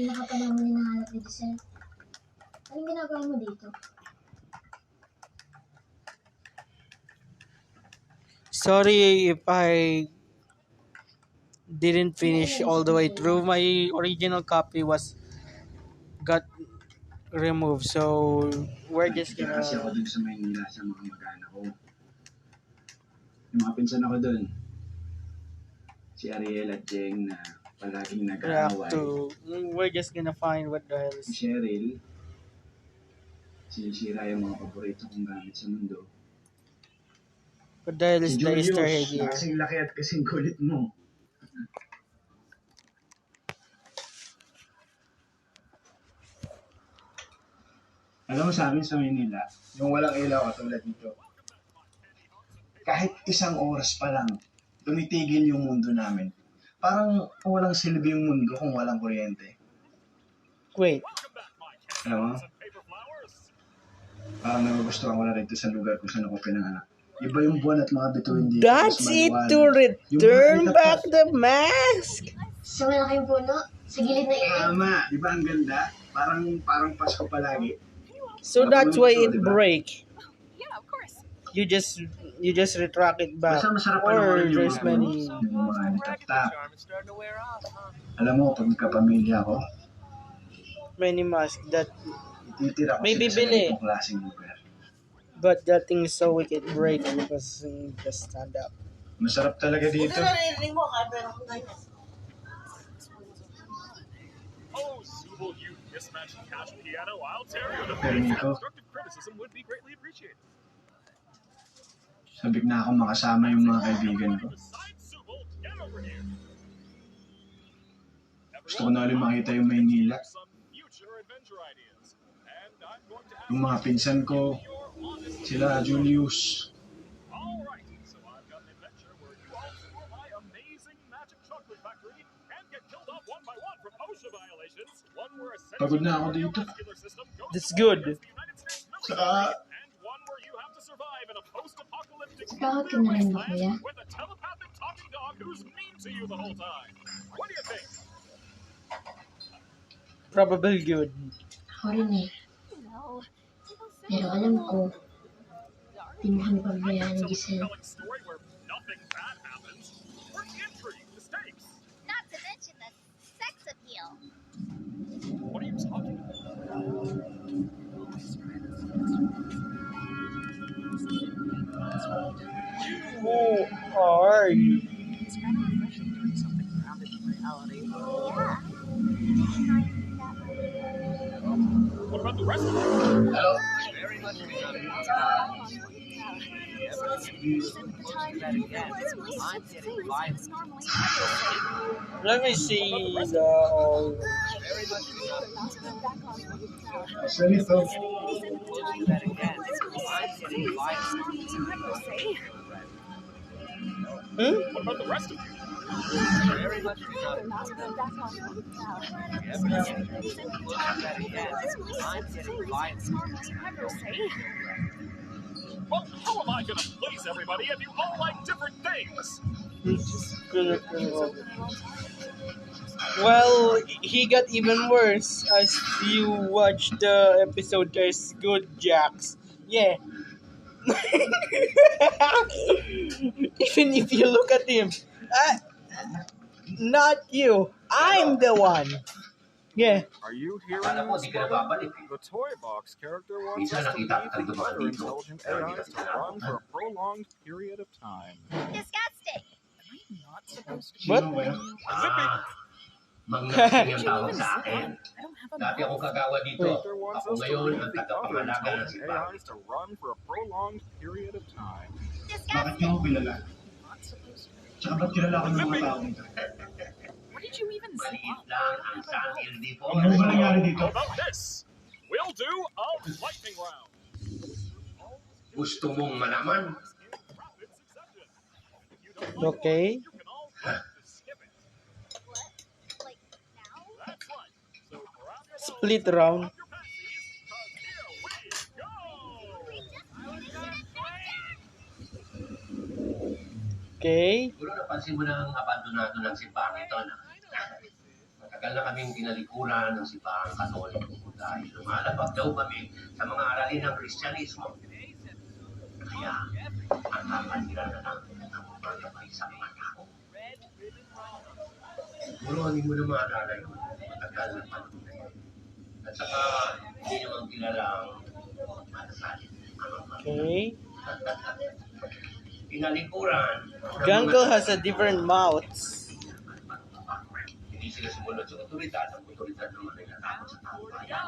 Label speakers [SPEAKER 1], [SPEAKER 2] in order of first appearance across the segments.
[SPEAKER 1] kanina ka pa naman hinahanap ni Giselle. Anong ginagawa mo dito?
[SPEAKER 2] Sorry if I didn't finish all the way through. My original copy got removed, so we're just gonna...
[SPEAKER 3] Kasi ako dun sa Maynila sa mga mag-anak ko. Yung mga pinsan ako dun. Si Ariel at Jeng na palaging nag-aaway.
[SPEAKER 2] We're just gonna find what the hell
[SPEAKER 3] Si
[SPEAKER 2] is...
[SPEAKER 3] Cheryl, sinisira yung mga paborito kong gamit sa mundo.
[SPEAKER 2] What the hell is
[SPEAKER 3] Si
[SPEAKER 2] the Easter egg
[SPEAKER 3] Julius, na
[SPEAKER 2] here?
[SPEAKER 3] kasing laki at kasing kulit mo. Alam mo sa amin sa Manila, yung walang ilaw katulad dito, kahit isang oras pa lang, tumitigil yung mundo namin. Parang walang silbi yung mundo kung walang kuryente.
[SPEAKER 2] Wait.
[SPEAKER 3] Alam mo? Parang nagugustuhan ko na rito sa lugar kung saan ako pinanganak. Iba yung buwan at mga bituin dito.
[SPEAKER 2] That's it to return back the mask!
[SPEAKER 1] Sa malaking puno, sa gilid na ilan.
[SPEAKER 3] Tama, di ba ang ganda? Parang Pasko palagi.
[SPEAKER 2] So that's why it break. You just retract it back.
[SPEAKER 3] Basta masarap
[SPEAKER 2] Or
[SPEAKER 3] panoorin yung
[SPEAKER 2] there's
[SPEAKER 3] mga
[SPEAKER 2] many...
[SPEAKER 3] yung mga nagtap. Alam mo, pag magkapamilya ko,
[SPEAKER 2] many masks that...
[SPEAKER 3] ititira ko
[SPEAKER 2] May
[SPEAKER 3] sila sa
[SPEAKER 2] bibili.
[SPEAKER 3] ganitong klaseng lugar.
[SPEAKER 2] But that thing is so wicked break because just stand up.
[SPEAKER 3] Masarap talaga dito.
[SPEAKER 4] Oh, Subal, you mismatched cash piano. I'll tear you to
[SPEAKER 3] Pero
[SPEAKER 4] pieces.
[SPEAKER 3] Nico,
[SPEAKER 4] Constructive criticism would be greatly appreciated.
[SPEAKER 3] sabik na ako makasama yung mga kaibigan ko.
[SPEAKER 4] Besides Subal, get over here.
[SPEAKER 3] Gusto ko na ulit makita yung Maynila.
[SPEAKER 4] Some future adventure ideas. And I'm going to ask
[SPEAKER 3] Yung mga pinsan ko,
[SPEAKER 4] your honest...
[SPEAKER 3] sila Julius.
[SPEAKER 4] All right, so I've got an adventure where you all tour my amazing magic chocolate factory and get killed off one by one from OSHA violations. One where a
[SPEAKER 3] Pagod na ako dito.
[SPEAKER 4] cardiovascular system goes
[SPEAKER 2] That's
[SPEAKER 4] to
[SPEAKER 2] good.
[SPEAKER 4] war against the United States military,
[SPEAKER 3] Saka,
[SPEAKER 4] and one where you have to survive in a post-apocalyptic
[SPEAKER 1] Bakit ka
[SPEAKER 4] nuclear
[SPEAKER 1] na rin ba,
[SPEAKER 4] wasteland
[SPEAKER 1] kuya?
[SPEAKER 4] with a telepathic talking dog who's mean to you the whole time. What do you think?
[SPEAKER 2] Probably good.
[SPEAKER 1] Ako rin eh. Pero alam ko, di mo kami pabayaan ni Giselle.
[SPEAKER 4] Compelling story where nothing bad happens. We're intrigue, the stakes.
[SPEAKER 5] Not to mention the sex appeal.
[SPEAKER 4] What are you talking about?
[SPEAKER 2] Who are you?
[SPEAKER 6] It's kind of refreshing doing something grounded in reality.
[SPEAKER 5] Yeah.
[SPEAKER 4] What about the rest of you?
[SPEAKER 3] hello?
[SPEAKER 2] Let me see the...
[SPEAKER 3] Gusto nito.
[SPEAKER 4] What about the rest of you? Well, how am I gonna please everybody if you all like different things?
[SPEAKER 2] Well, he got even worse as you watch the episode. There's good Jacks. Yeah. Even if you look at him, not you. I'm the one. Yeah.
[SPEAKER 4] Are you hearing
[SPEAKER 7] Akala mo,
[SPEAKER 4] this?
[SPEAKER 7] di ka na babalik.
[SPEAKER 4] The Toy Box character wants
[SPEAKER 7] Minsan
[SPEAKER 4] us to
[SPEAKER 7] nakita
[SPEAKER 4] leave
[SPEAKER 7] ka
[SPEAKER 4] the
[SPEAKER 7] dumaan
[SPEAKER 4] other
[SPEAKER 7] dito.
[SPEAKER 4] intelligent
[SPEAKER 7] Pero hindi
[SPEAKER 4] AIs
[SPEAKER 7] ka
[SPEAKER 4] to run
[SPEAKER 7] tinatawag.
[SPEAKER 4] for a prolonged period of time.
[SPEAKER 5] Disgusting.
[SPEAKER 6] Not supposed to.
[SPEAKER 2] What?
[SPEAKER 3] Sino ba yun?
[SPEAKER 7] Mangnasing yung tawag sa akin.
[SPEAKER 6] I don't have a
[SPEAKER 7] Dati ako kagawa dito.
[SPEAKER 4] Character wants
[SPEAKER 7] Ako
[SPEAKER 4] us to
[SPEAKER 7] ngayon
[SPEAKER 4] leave
[SPEAKER 7] ang
[SPEAKER 4] the other
[SPEAKER 7] tagapangalaga ng
[SPEAKER 4] intelligent
[SPEAKER 7] simbahan.
[SPEAKER 4] AIs to run for a prolonged period of time.
[SPEAKER 3] Bakit niyo ako kilala?
[SPEAKER 6] not supposed to.
[SPEAKER 3] Tsaka ba't kilala ko ng mga tao nito?
[SPEAKER 6] What did you even say?
[SPEAKER 7] Maliit lang ang sangil dito.
[SPEAKER 3] Ano ba nangyari dito?
[SPEAKER 4] How about this? We'll do a lightning round.
[SPEAKER 7] Gusto mong malaman?
[SPEAKER 4] Rapid succession. If you don't like
[SPEAKER 2] Okay.
[SPEAKER 4] one, you can all vote to skip it.
[SPEAKER 5] What? Like now?
[SPEAKER 4] That's right. So grab your
[SPEAKER 2] Split round.
[SPEAKER 4] your panties, 'cause here we go.
[SPEAKER 2] Okay.
[SPEAKER 7] Siguro napansin mo na ang abandonado ng simbahan ito na Tagal na kaming tinalikuran ng sipaang Katoliko dahil lumalabag daw kami sa mga aralin ng Kristyanismo. Kaya, ang napanira na namin ang pagkakay sa mga tao. Siguro hindi mo na maalala yun. Matagal na panahon na yun. At saka, hindi naman kilala ang matasalin.
[SPEAKER 2] Okay.
[SPEAKER 7] Tinalikuran.
[SPEAKER 2] Jungle has a different mouths.
[SPEAKER 7] Hindi sila sumunod sa otoridad. Ang otoridad naman ay natakot sa taong bayan.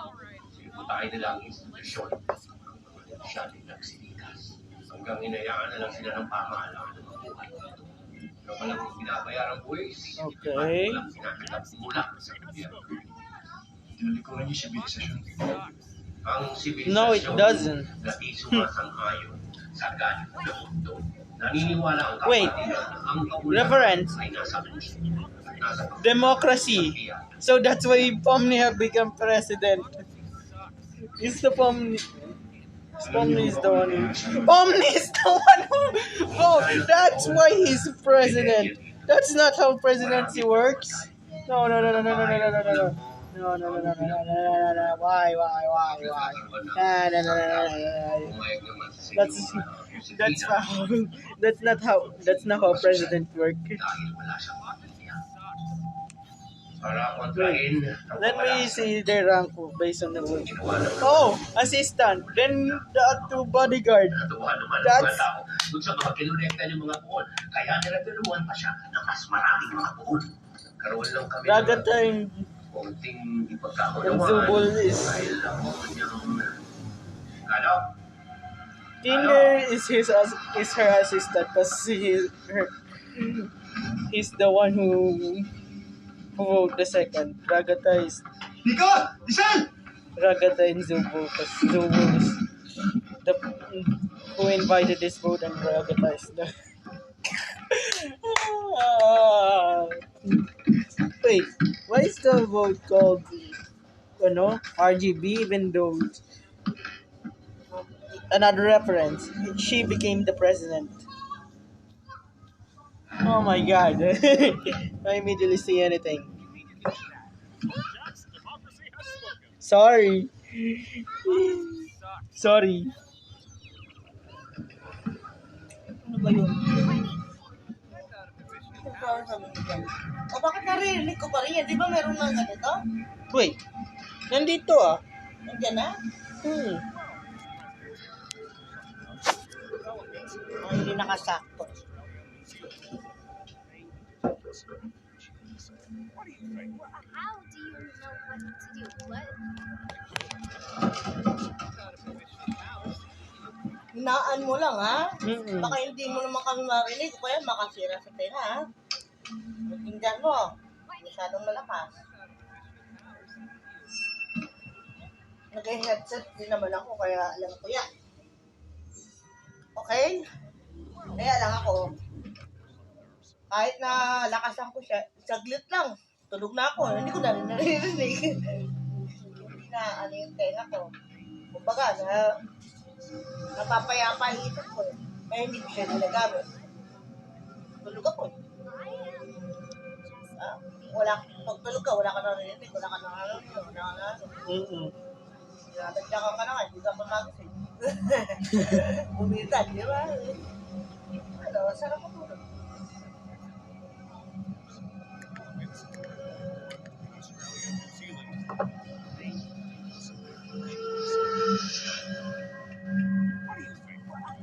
[SPEAKER 7] Siniputahin nila ang institusyon. Ang mga negosyante nagsilikas. Hanggang inayaan na lang sila ng pamahalaan ng mabuhay. Pero walang binabayarang buwis.
[SPEAKER 2] Okay.
[SPEAKER 7] Walang sinasagat mula sa gobyerno.
[SPEAKER 3] Tinalikuran niyo sibilisasyon.
[SPEAKER 7] Ang sibilisasyon
[SPEAKER 2] No, it doesn't.
[SPEAKER 7] na di sumasang-ayon sa ganit ng mundo. Naniniwala ang
[SPEAKER 2] Wait.
[SPEAKER 7] kapatiran na ang kaulanan
[SPEAKER 2] Reference.
[SPEAKER 7] ay nasa puso. Nasa
[SPEAKER 2] Democracy. So that's why Pomni have become president. Is the Pomni? Pomni is the one who... Pomni is the one who... Oh, that's why he's president. That's not how presidency works. No. No. No. Why? That's not how president work.
[SPEAKER 7] Para kontrahin.
[SPEAKER 2] Let me see their rank based on the word. Oh, assistant. Then the two bodyguard.
[SPEAKER 7] Natuwa naman ang
[SPEAKER 2] That's-
[SPEAKER 7] mga tao dun sa mga kinolekta ng mga puhon. Kaya nilatiluan pa siya ng mas maraming mga puhon. Karoon lang kami
[SPEAKER 2] Ragatay
[SPEAKER 7] konting
[SPEAKER 2] and
[SPEAKER 7] ipagkakulawaan.
[SPEAKER 2] Zubul is...
[SPEAKER 7] Dahil lang mo niyang... Ano?
[SPEAKER 2] Tinder is her assistant because he's the one who vote the second. Ragata is
[SPEAKER 3] Nico! Isal!
[SPEAKER 2] Ragata and Zubo because Zubo is the who invited this vote and Ragata is the wait, why is the vote called RGB even though another reference, she became the president. Oh my god. I immediately see anything.
[SPEAKER 4] Jack's democracy has spoken.
[SPEAKER 2] Sorry. Sorry.
[SPEAKER 6] Ano ba yun? O bakit narinig ko pa rin yan? Di ba meron ng ganito?
[SPEAKER 2] Wait. Nandito ah.
[SPEAKER 6] Nandiyan na? Ay, hindi nakasakto.
[SPEAKER 5] How do you know what to do? What?
[SPEAKER 6] Hinaan mo lang, ha?
[SPEAKER 2] Mm-mm.
[SPEAKER 6] Baka hindi mo naman kami marinig o kaya makasira sa pera, ha? Tingnan mo. Masyadong malakas. Nag-headset din naman ako, kaya alam ko yan. Okay? Kaya lang ako, kahit na lakasan ko siya, saglit lang. Tulog na ako. Hindi ko na rin naririnig. Hindi na ano yung tenga ko. Kumbaga, napapayapa yung isip ko. Kaya hindi ko siya nalagamit. Tulog ako. Pag tulog ka, wala ka naririnig. Wala ka na.
[SPEAKER 2] Mm-mm.
[SPEAKER 6] Sinatagyakan ka na nga, hindi ka pa magising. Bumitan, di ba? Ano, sarap ko tulog.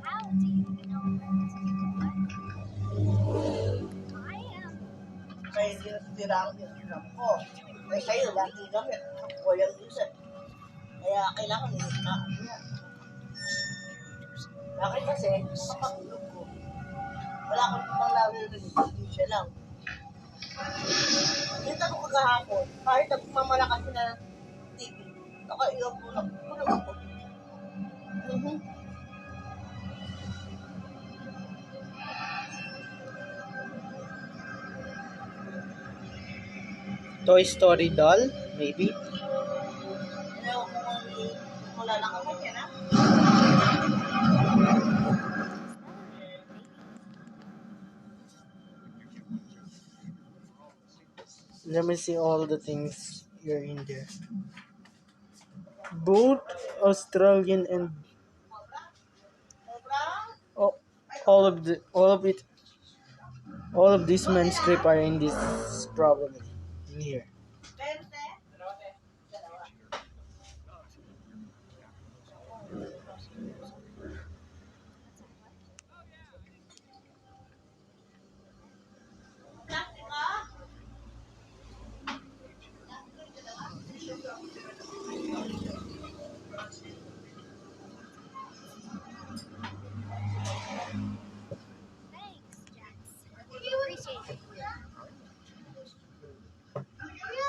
[SPEAKER 5] How do you know what to do? What? I am.
[SPEAKER 6] Kaya hindi nasisira ang Instagram ko. Kaya sa'yo, lagi gamit. Walang user. Kaya kailangan yun na ano yan. Bakit kasi, kapatulog ko. Wala akong ibang naririnig. Hindi siya lang. Yung tanong ko kahapon, kahit nagmamalakas na TV, nakaiyak mo na, tulog ako.
[SPEAKER 2] Toy Story doll, maybe.
[SPEAKER 6] Ayaw ko wala lang ako yan, ha?
[SPEAKER 2] Let me see all the things you're in there. Both Australian and oh, all of these manuscript are in this probably in here.
[SPEAKER 5] Thanks, Jax. Appreciate it.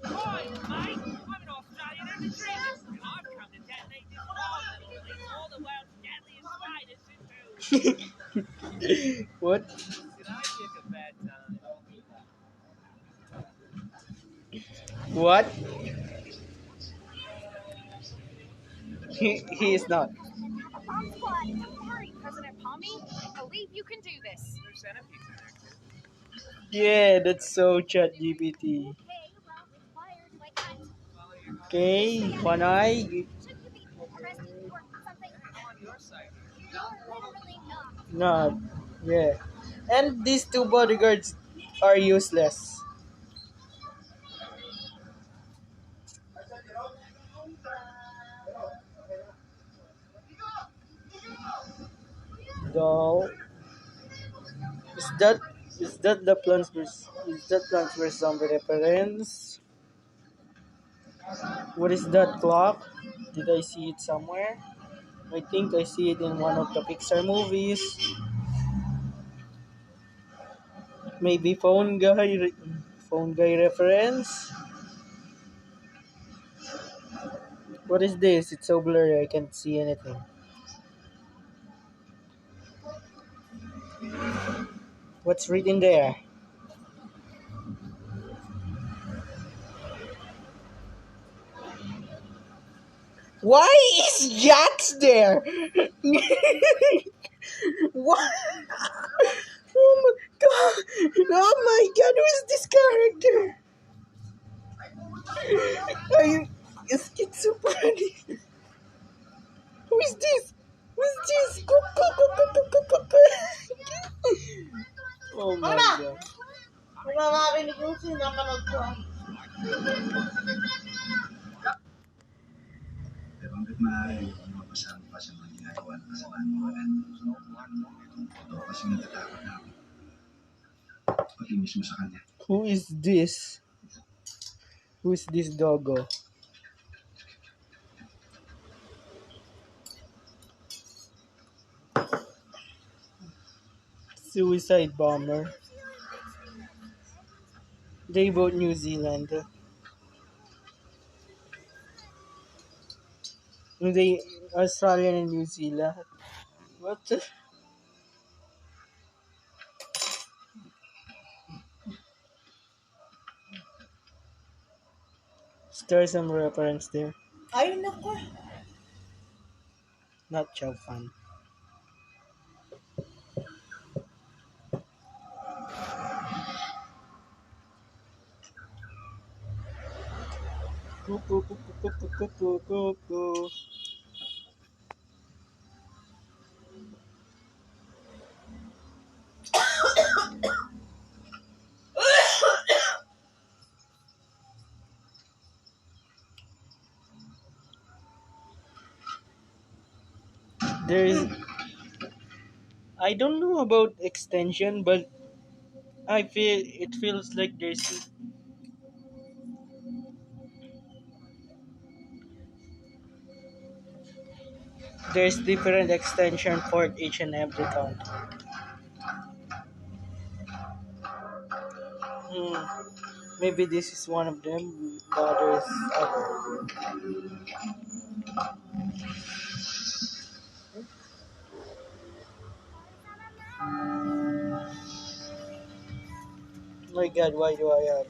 [SPEAKER 8] Hi, mate. I'm an Australian endocrinologist, and I've come to detonate this bomb that'll release all the world's deadliest spiders into.
[SPEAKER 2] What?
[SPEAKER 8] Did I pick a bad time?
[SPEAKER 2] What? He is not.
[SPEAKER 5] Have a bomb squad. Don't worry, President Pommy. I believe you can do this.
[SPEAKER 8] There's centipedes in there, too.
[SPEAKER 2] Yeah, that's so chat GPT.
[SPEAKER 5] Okay, well, it's fired like that.
[SPEAKER 2] Okay, Panay.
[SPEAKER 5] Should you be arrested or something?
[SPEAKER 8] I'm on your side here.
[SPEAKER 5] You're literally not.
[SPEAKER 2] Not. Yeah. And these two bodyguards are useless. Doll. Is that the Plants vs. Zombie reference? What is that clock? Did I see it somewhere? I think I see it in one of the Pixar movies. Maybe phone guy reference. What is this? It's so blurry I can't see anything. What's written there? Why is Jax there? What? Oh my god! Oh my god! Who is this character? Are you schizophrenic? Who is this? Who is this? Oh my god!
[SPEAKER 6] Kung nakakarinig yung sinapanood ko.
[SPEAKER 3] Pero hanggat maaari, huwag mo mapasama pa sa mga ginagawa ng kasamaan mo ulit. Totoo kasi natatakot na ako. Pati mismo sa kanya.
[SPEAKER 2] Who is this? Who is this doggo? Suicide bomber. They both New Zealand. They Australian and New Zealand. What? There's some reference there.
[SPEAKER 6] Ay, naku.
[SPEAKER 2] Not Chow Fan. There is. I don't know about extension, but it feels like there's different extension for each and every count. Maybe this is one of them, but there's other. My God, why do I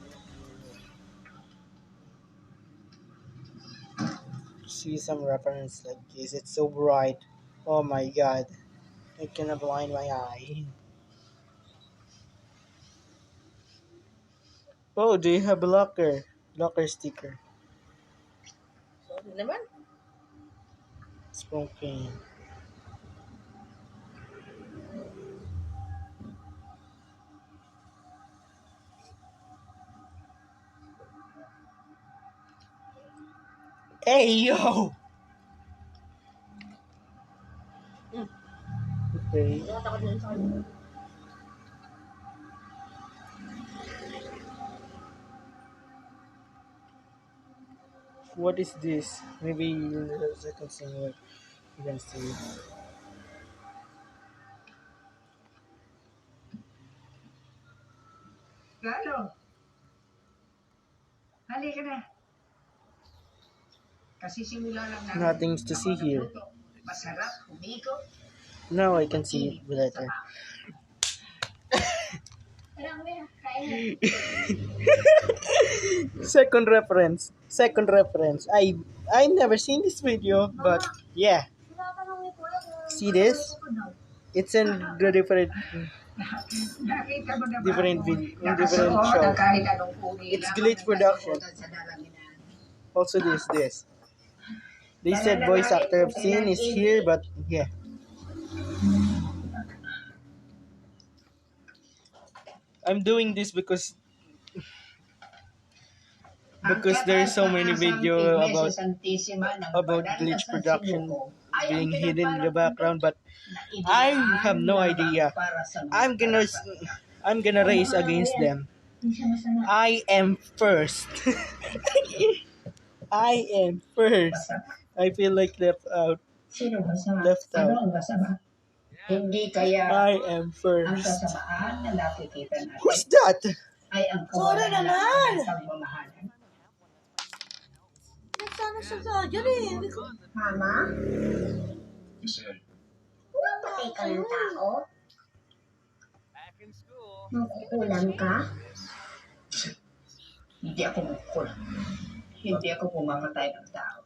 [SPEAKER 2] see some reference like this? It's so bright. Oh my God, it cannot blind my eye. Oh, do you have a locker? Locker sticker.
[SPEAKER 6] Sorry naman.
[SPEAKER 2] Smoking. Hey, yo! Okay.
[SPEAKER 6] Nakatakot din sa kanya.
[SPEAKER 2] What is this? Maybe in the second scene what you can see.
[SPEAKER 9] Lalo. Halika na. Kasi simula lang namin.
[SPEAKER 2] Nothing to see here.
[SPEAKER 9] Masarap, umigo.
[SPEAKER 2] Now I can see it better. Second reference. I never seen this video, but yeah. See this? It's in the different
[SPEAKER 9] Nakita mo na ba
[SPEAKER 2] Different
[SPEAKER 9] ako?
[SPEAKER 2] video- different
[SPEAKER 9] Nakasuot
[SPEAKER 2] show.
[SPEAKER 9] ng kahit anong uri
[SPEAKER 2] It's
[SPEAKER 9] lang
[SPEAKER 2] Glitch
[SPEAKER 9] ang
[SPEAKER 2] Production.
[SPEAKER 9] nakasuotan sa dalangin.
[SPEAKER 2] Also this. They said voice actor of scene is here, but yeah. I'm doing this because there's so many video about Glitch Production being hidden in the background, but I have no idea. I'm gonna race against them. I am first. I am first. I feel like left out.
[SPEAKER 9] Sino masama?
[SPEAKER 2] Left
[SPEAKER 9] Ano
[SPEAKER 2] out.
[SPEAKER 9] ang masama? Hindi kaya
[SPEAKER 2] I am
[SPEAKER 9] ang
[SPEAKER 2] first.
[SPEAKER 9] kasamaan na nakikita natin
[SPEAKER 2] Who's that?
[SPEAKER 9] ay ang
[SPEAKER 6] Sorry
[SPEAKER 9] kawalan
[SPEAKER 6] naman.
[SPEAKER 9] ng pagmamahalan.
[SPEAKER 6] Nagsana siya sa dyan eh. Hindi ko...
[SPEAKER 9] Mama,
[SPEAKER 7] Michelle,
[SPEAKER 9] napatay ka ng tao?
[SPEAKER 8] Back in school.
[SPEAKER 9] Makukulam ka? Hindi ako makukulam. Hindi ako pumamatay ng tao.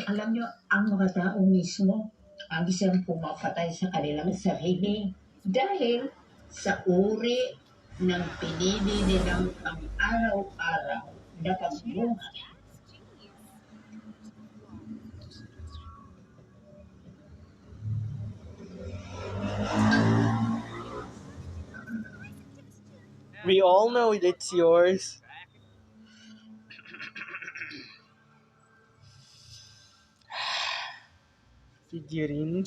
[SPEAKER 9] Alam niyo, ang mga tao mismo ang isang pumapatay sa kanilang sarili dahil sa uri ng pinili nilang pang-araw-araw na pagbuhay.
[SPEAKER 2] We all know it's yours. Figurine.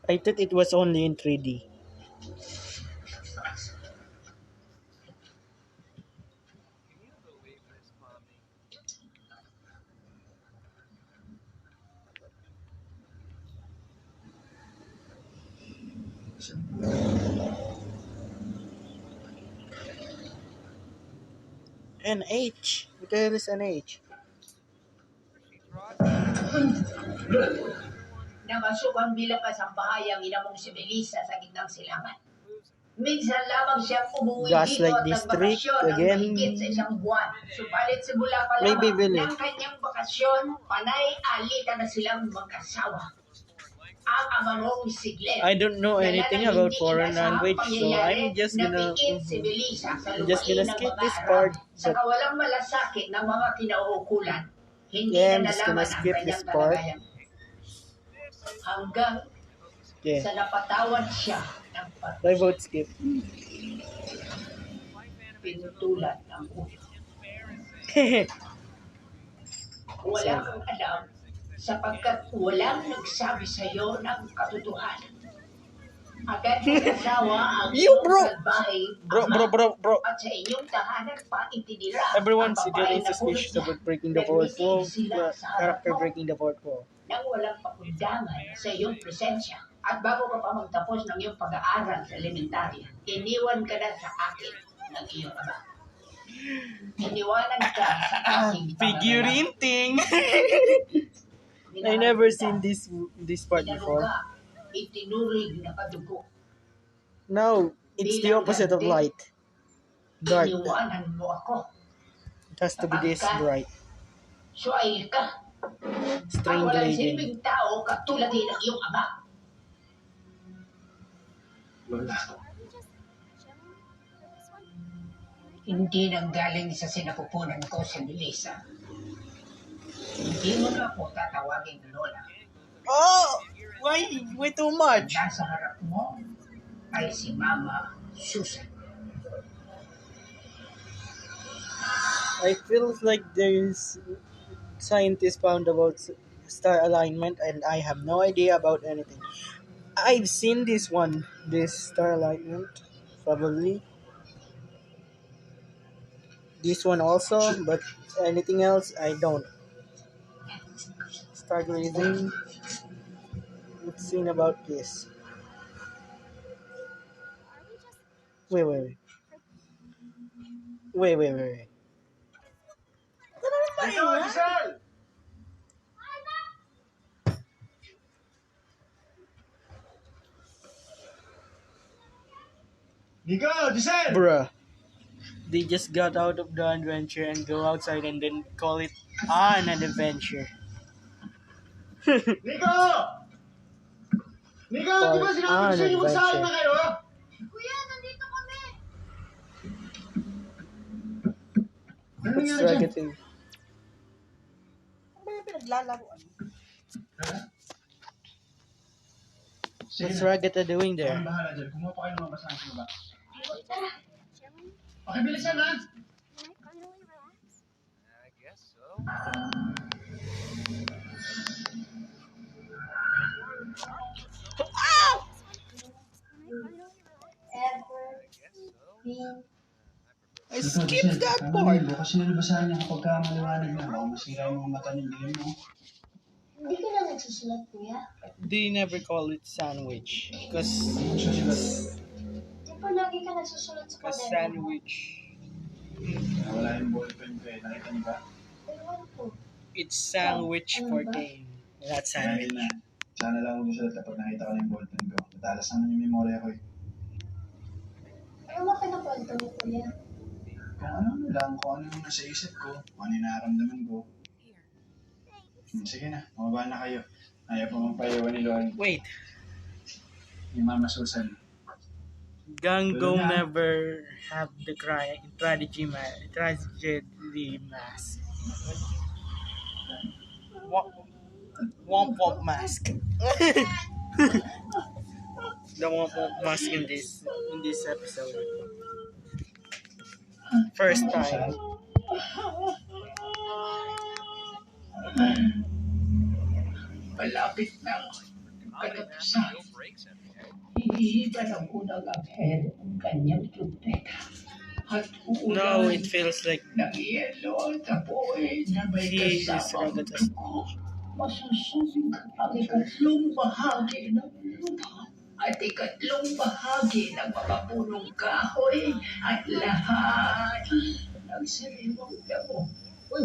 [SPEAKER 2] I thought it was only in 3D. An H. What the hell is an H?
[SPEAKER 9] Namasukan bilang kasambahay ang ina mong si Melissa sa gitnang silangan. Minsan lamang siya umuwi
[SPEAKER 2] Gaslight
[SPEAKER 9] dito at
[SPEAKER 2] District
[SPEAKER 9] nagbakasyon ng
[SPEAKER 2] again.
[SPEAKER 9] mahigit sa isang buwan. Subalit simula pa
[SPEAKER 2] Maybe
[SPEAKER 9] lamang
[SPEAKER 2] Village.
[SPEAKER 9] ng kanyang bakasyon, panay-alita na silang mag-asawa. Ang amarong siglet.
[SPEAKER 2] I don't know anything about foreign language, so I'm just gonna skip this part.
[SPEAKER 9] Sa
[SPEAKER 2] But
[SPEAKER 9] kawalang malasakit ng mga kinauukulan, hindi
[SPEAKER 2] yeah, I'm
[SPEAKER 9] na
[SPEAKER 2] just gonna
[SPEAKER 9] nalaman ang
[SPEAKER 2] skip this
[SPEAKER 9] kanyang
[SPEAKER 2] part.
[SPEAKER 9] kalagayan. Hanggang
[SPEAKER 2] Yeah,
[SPEAKER 9] sa napatawad siya ng
[SPEAKER 2] I vote skip.
[SPEAKER 9] pinutulan ng ulo. Wala kang alam sapagkat walang nagsabi sa iyo ng katotohanan. Agad nag-asawa ang
[SPEAKER 2] You,
[SPEAKER 9] iyong
[SPEAKER 2] bro!
[SPEAKER 9] salbahing
[SPEAKER 2] Bro.
[SPEAKER 9] ama at sa inyong tahanan pa itinira
[SPEAKER 2] Everyone's
[SPEAKER 9] ang babae
[SPEAKER 2] getting
[SPEAKER 9] na
[SPEAKER 2] suspicious
[SPEAKER 9] kulot
[SPEAKER 2] about
[SPEAKER 9] niya.
[SPEAKER 2] breaking the fourth wall.
[SPEAKER 9] Nagmiting sila sa harap
[SPEAKER 2] Character
[SPEAKER 9] mo
[SPEAKER 2] breaking the fourth wall.
[SPEAKER 9] nang walang pakundangan sa iyong presensya. At bago ka pa magtapos ng iyong pag-aaral sa elementarya, iniwan ka na sa akin ng iyong ama. Iniwanan ka sa aking
[SPEAKER 2] Figurine thing. I
[SPEAKER 9] Minahal
[SPEAKER 2] never
[SPEAKER 9] kita.
[SPEAKER 2] seen this part before.
[SPEAKER 9] Inaruga, itinurig na kadugo.
[SPEAKER 2] No, it's the opposite of light. Dark.
[SPEAKER 9] Iniwanan mo ako.
[SPEAKER 2] It has to be this bright.
[SPEAKER 9] Suwail ka
[SPEAKER 2] String
[SPEAKER 9] Walang
[SPEAKER 2] grading.
[SPEAKER 9] silbing tao katulad din ng iyong ama.
[SPEAKER 3] Lola,
[SPEAKER 9] Hindi nanggaling sa sinapupunan ko sa Melissa. Hindi mo na ako tatawagin Lola.
[SPEAKER 2] Oh! Why? Way too much.
[SPEAKER 9] Nasa harap mo ay si Mama Susan.
[SPEAKER 2] I feel like there's scientists found about star alignment and I have no idea about anything. I've seen this star alignment, probably. This one also, but anything else, I don't. Stargazing, let's see about this. Wait.
[SPEAKER 3] Dito, Giselle! Nico, Giselle!
[SPEAKER 2] Bruh. They just got out of the adventure and go outside and then call it an adventure.
[SPEAKER 3] Nico! Nico, di ba sinabi ko sa inyo magsahin na kayo?
[SPEAKER 5] Kuya, nandito kami!
[SPEAKER 3] Ano
[SPEAKER 2] What's
[SPEAKER 3] nangyari dyan?
[SPEAKER 2] racketing?
[SPEAKER 6] Ano ba yung pinaglalaroan?
[SPEAKER 3] Sige
[SPEAKER 2] What's
[SPEAKER 3] na.
[SPEAKER 2] Ragata doing
[SPEAKER 3] Ako
[SPEAKER 2] there?
[SPEAKER 3] ang bahala dyan. Kumuha pa kayo ng mga basahan sa baba.
[SPEAKER 5] Chairman,
[SPEAKER 3] Okay, bilisan ha!
[SPEAKER 5] can I finally relax?
[SPEAKER 8] I guess so.
[SPEAKER 2] I skipped that part.
[SPEAKER 3] Bukas na nabasahan niya kapag maliwanag na. Baka masira yung mga mata ng dilim mo.
[SPEAKER 1] Hindi ka na nagsusulat, kuya.
[SPEAKER 2] They never call it sandwich. Because
[SPEAKER 3] Ano siya sila?
[SPEAKER 1] Di ba lagi ka nagsusulat sa kwaderno mo?
[SPEAKER 2] sandwich,
[SPEAKER 3] Wala yung ballpen ko eh. Nakita niyo ba?
[SPEAKER 1] Ewan ko.
[SPEAKER 2] it's sandwich for game. Not
[SPEAKER 3] Dahil
[SPEAKER 2] sandwich.
[SPEAKER 3] na. Sana lang ako gusto kapag nakita ko na yung ballpen ko. Natalas naman yung memorya ko eh.
[SPEAKER 1] Ano ba pinakwento mo, kuya?
[SPEAKER 3] Kung ano lang, kung ano yung nasa isip ko, kung ano yung nararamdaman ko. Sige na, mababa na kayo. Ayaw pa mapayawan ni Lord,
[SPEAKER 2] Wait,
[SPEAKER 3] ni Mama Susan.
[SPEAKER 2] Gango
[SPEAKER 3] Wala na.
[SPEAKER 2] never have the tragedy mask. Womp womp mask. The womp womp mask in this episode. First time.
[SPEAKER 9] Malapit na ang katapusan.
[SPEAKER 8] No breaks in the end.
[SPEAKER 9] Hihita ng unang anghel ang kanyang trumpeta. At
[SPEAKER 2] No,
[SPEAKER 9] uulan
[SPEAKER 2] it feels like
[SPEAKER 9] ng yelo at apoy na may
[SPEAKER 2] he is
[SPEAKER 9] kasamang
[SPEAKER 2] Ragatas.
[SPEAKER 9] dugo. Masusubok ang ikatlong bahagi ng lupa at ikatlong bahagi ng mapapunong kahoy at lahat ng sariwang damo.
[SPEAKER 6] Uy!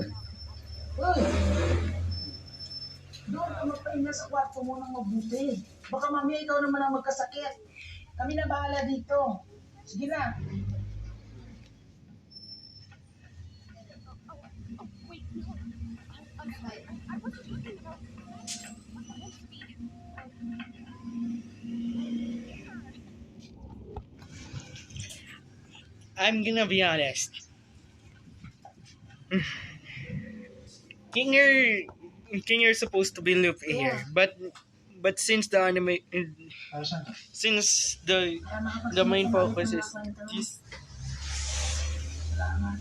[SPEAKER 6] Doon ka magpahinga sa kwarto mo ng mabuti. Baka mamaya ikaw naman ang magkasakit. Kami na bahala dito. Sige na.
[SPEAKER 5] Wait, no. I'm sorry. I wasn't talking about supposed to be.
[SPEAKER 2] I'm gonna be honest. Kinger's supposed to be Luffy here, but since the anime,
[SPEAKER 3] Para saan ka?
[SPEAKER 2] since the main focus is this,
[SPEAKER 3] Salamat.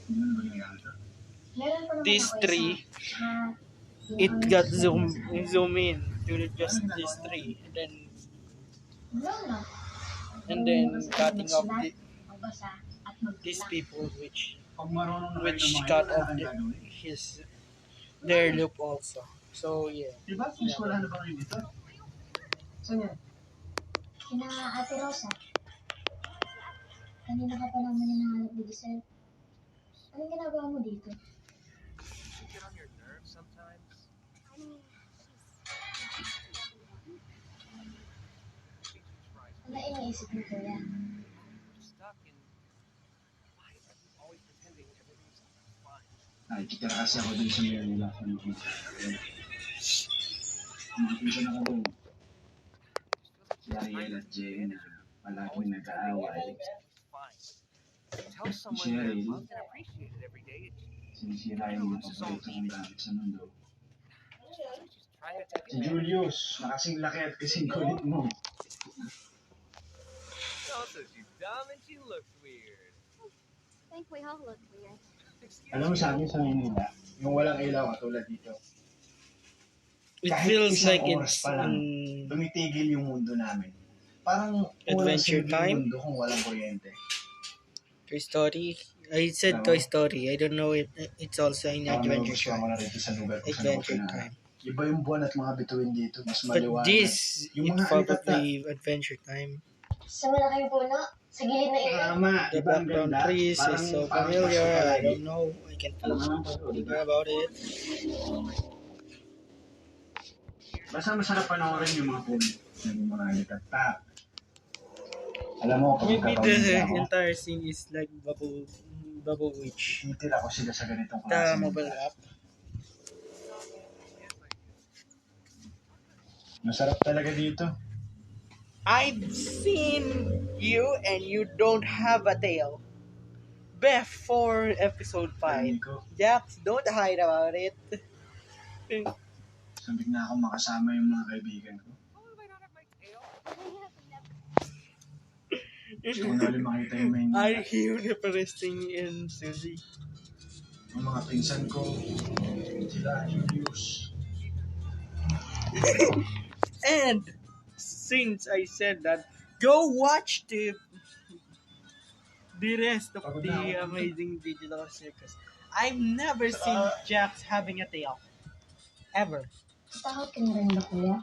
[SPEAKER 3] Hindi mo na ba ginagamit ito?
[SPEAKER 1] Meron pa naman
[SPEAKER 2] these
[SPEAKER 1] ako
[SPEAKER 2] three,
[SPEAKER 1] isa. Tsaka,
[SPEAKER 2] it got zoom in to just these three,
[SPEAKER 1] wala na.
[SPEAKER 2] and then cutting off
[SPEAKER 1] Magsulat, magbasa, at
[SPEAKER 2] these
[SPEAKER 1] magtula.
[SPEAKER 2] people which
[SPEAKER 3] Pag marunong na kayo
[SPEAKER 2] which
[SPEAKER 3] kumain,
[SPEAKER 2] cut
[SPEAKER 3] wala
[SPEAKER 2] off
[SPEAKER 3] kang gagawin.
[SPEAKER 2] their loop also. So yeah.
[SPEAKER 3] Diba? Mas wala na ba kayo dito? Saan yan?
[SPEAKER 1] Kina Ate Rosa. Kanina ka pa naman hinahanap ni Giselle. Anong ginagawa mo dito?
[SPEAKER 8] She get on your nerves sometimes.
[SPEAKER 5] I mean,
[SPEAKER 8] She tries.
[SPEAKER 1] Ano iniisip mo, kuya?
[SPEAKER 8] Stuck in. Why are you always pretending everything's fine?
[SPEAKER 3] Nakikita kasi ako dun sa Manila. Mga pinsan ako dun. Si Ariel at Jay na palaging nag-aaway.
[SPEAKER 8] Tell someone
[SPEAKER 3] Si
[SPEAKER 8] they're
[SPEAKER 3] Ariel,
[SPEAKER 8] loved and appreciated every day.
[SPEAKER 3] sinisira yung paborito ng gamit sa mundo.
[SPEAKER 8] Just try to take
[SPEAKER 3] Si Julius, nakasing laki at kasing kulit mo.
[SPEAKER 8] Also, she's dumb and she looks weird.
[SPEAKER 5] I think we all look weird.
[SPEAKER 3] Alam mo sa amin sa Manila, yung walang ilaw katulad dito.
[SPEAKER 2] It
[SPEAKER 3] Kahit
[SPEAKER 2] feels
[SPEAKER 3] isang
[SPEAKER 2] like
[SPEAKER 3] oras
[SPEAKER 2] it's
[SPEAKER 3] pa lang,
[SPEAKER 2] an
[SPEAKER 3] tumitigil yung mundo namin. Parang
[SPEAKER 2] Adventure
[SPEAKER 3] walang silbi
[SPEAKER 2] Time?
[SPEAKER 3] yung mundo kung walang kuryente.
[SPEAKER 2] Toy Story. I said Toy Story. I don't know if it's also in
[SPEAKER 3] Parang
[SPEAKER 2] Adventure
[SPEAKER 3] nagustuhan ko
[SPEAKER 2] Time.
[SPEAKER 3] na rin sa lugar kung saan ako
[SPEAKER 2] Adventure
[SPEAKER 3] pinanganak.
[SPEAKER 2] Time.
[SPEAKER 3] Iba yung buwan at mga bituin dito, mas
[SPEAKER 2] But
[SPEAKER 3] maliwanag.
[SPEAKER 2] this,
[SPEAKER 3] Yung
[SPEAKER 2] it's
[SPEAKER 3] mga alipata.
[SPEAKER 2] probably Adventure Time.
[SPEAKER 1] Sa malaking puno, sa gilid na ilaw.
[SPEAKER 3] Tama,
[SPEAKER 2] The
[SPEAKER 3] iba ang
[SPEAKER 2] background
[SPEAKER 3] ganda.
[SPEAKER 2] trees is so familiar. I don't know. I can't
[SPEAKER 3] Alam mo naman po,
[SPEAKER 2] remember about it.
[SPEAKER 3] Basta masarap panoorin yung mga puno. Yung mga alipata. Alam mo, pag
[SPEAKER 2] Maybe
[SPEAKER 3] magkapamilya
[SPEAKER 2] the
[SPEAKER 3] ako,
[SPEAKER 2] entire scene is like Bubble Witch.
[SPEAKER 3] titil ako sila sa ganitong
[SPEAKER 2] The
[SPEAKER 3] klase.
[SPEAKER 2] mobile app.
[SPEAKER 3] Masarap talaga dito.
[SPEAKER 2] I've seen you and you don't have a tail. Before episode 5.
[SPEAKER 3] Ko,
[SPEAKER 2] Jax, don't hide about it.
[SPEAKER 3] sabik na ako makasama yung mga kaibigan ko.
[SPEAKER 8] How do I not have my tail?
[SPEAKER 3] Gusto ko na ulit makita yung may
[SPEAKER 2] Are you representing in Suzy?
[SPEAKER 3] yung mga pinsan ko. Sila, Julius.
[SPEAKER 2] And since I said that, go watch the rest of the Amazing Digital Circus. I've never seen Jax having a tail. Ever.
[SPEAKER 1] Takot ka na rin ba, kuya?